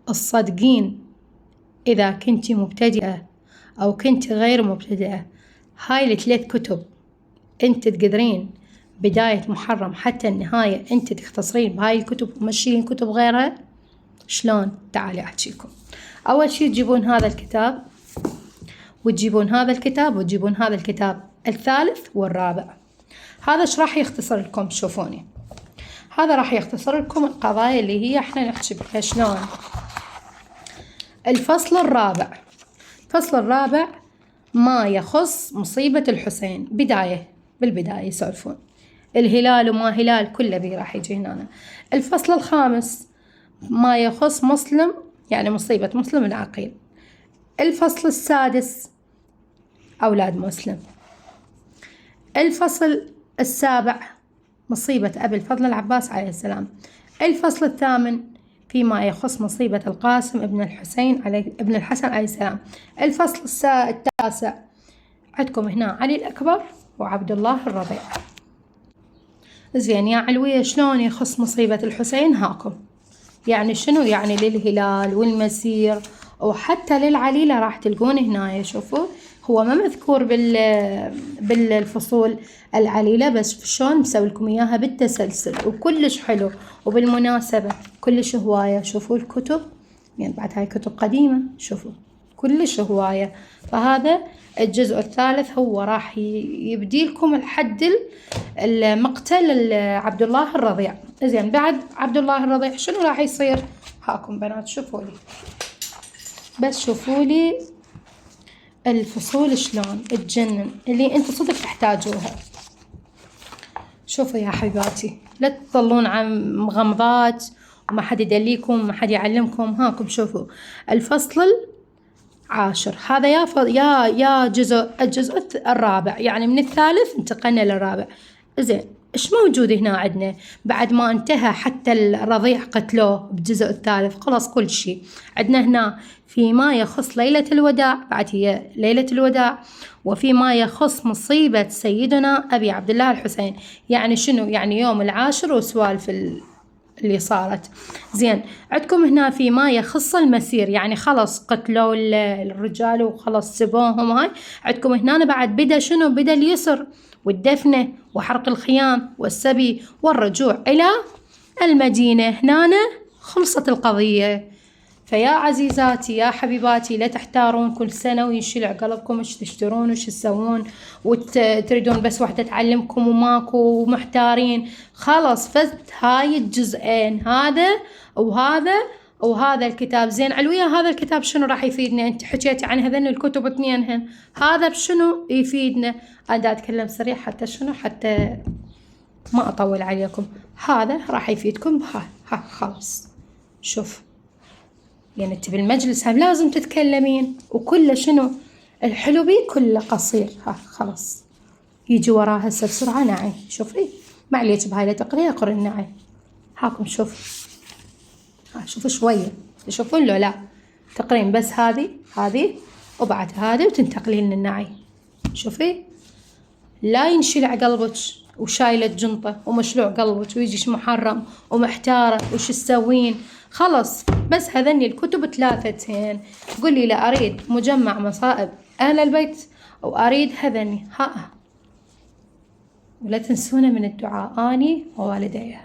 الصدقين إذا كنتي مبتدئة أو كنتي غير مبتدئة، هاي الثلاث كتب أنت تقدرين بداية محرم حتى النهاية أنت تختصرين بهاي الكتب ومشيين كتب غيرها. شلون؟ تعالي أحكيكم. أول شي تجيبون هذا الكتاب وتجيبون هذا الكتاب وتجيبون هذا الكتاب الثالث والرابع. هذا ايش راح يختصر لكم؟ شوفوني، هذا راح يختصر لكم القضايا اللي هي احنا نحكي بها. شلون؟ الفصل الرابع، الفصل الرابع ما يخص مصيبة الحسين، بالبداية يسولفون الهلال وما هلال كله بيه راح يجي هنا. الفصل الخامس ما يخص مسلم، يعني مصيبة مسلم العقيل. الفصل السادس أولاد مسلم. الفصل السابع مصيبة أبي الفضل العباس عليه السلام. الفصل الثامن فيما يخص مصيبة القاسم ابن الحسن عليه السلام. الفصل التاسع عندكم هنا علي الأكبر وعبد الله الرضيع. زين يا علوية، شلون يخص مصيبة الحسين؟ هاكم يعني شنو؟ يعني للهلال والمسير وحتى للعليلة راح تلقون هنا. شوفوا هو ما مذكور بالفصول العليلة، بس شلون مسوي لكم اياها بالتسلسل وكلش حلو. وبالمناسبة كلش هواية. شوفوا الكتب، يعني بعد هاي كتب قديمة، شوفوا كلش هواية. فهذا الجزء الثالث هو راح يبدي لكم الحد المقتل عبد الله الرضيع. زين بعد عبد الله الرضيع شنو راح يصير؟ هاكم بنات شوفوا لي، بس شوفوا لي الفصول شلون تجنن اللي انتم صدق تحتاجوها. شوفوا يا حبيباتي، لا تظلون عن مغمضات وما حد يدليكم وما حد يعلمكم. هاكم شوفوا الفصل العاشر، هذا يا الجزء الرابع، يعني من الثالث انتقلنا للرابع. زين ايش موجود هنا عندنا؟ بعد ما انتهى حتى الرضيع قتلوه بالجزء الثالث، خلاص كل شيء عندنا هنا. فيما يخص ليلة الوداع، بعد هي ليلة الوداع. وفيما يخص مصيبة سيدنا أبي عبد الله الحسين، يعني شنو؟ يعني يوم العاشر وسوالف اللي صارت. زين عندكم هنا فيما يخص المسير، يعني خلص قتلوا الرجال وخلص سبوهم. هاي عندكم هنا بعد بدا شنو؟ بدا اليسر والدفنة وحرق الخيام والسبي والرجوع إلى المدينة. هنا خلصت القضية. فيا عزيزاتي يا حبيباتي لا تحتارون كل سنة وينشلع قلبكم ايش تشترون وايش تسوون وتريدون بس واحدة تعلمكم وماكو ومحتارين. خلص فزت هاي الجزئين، هذا وهذا الكتاب. زين علوية هذا الكتاب شنو راح يفيدنا؟ انت حكيتي عن هذين الكتب اثنينهن، هذا بشنو يفيدنا؟ انا اتكلم سريع حتى شنو، حتى ما اطول عليكم. هذا راح يفيدكم ها خلاص. شوف يعني انت بالمجلس هم لازم تتكلمين وكله شنو الحلو بيه كله قصير. ها خلاص يجي وراها هسه بسرعة نعي. شوفي معليش بهاي لا تقري اقري النعي. هاكم شوف، شوفوا شوية تشوفون له، لا تقرين بس هذه وبعد هذه وتنتقلين للنعي. شوفي لا ينشلع قلبك وشايلة جنطة ومشلوع قلبك ويجيش محرم ومحتارة وش تسوين. خلص بس هذني الكتب ثلاثتين. قولي لا أريد مجمع مصائب أهل البيت وأريد هذني. ولا تنسونا من الدعاء أني ووالدي.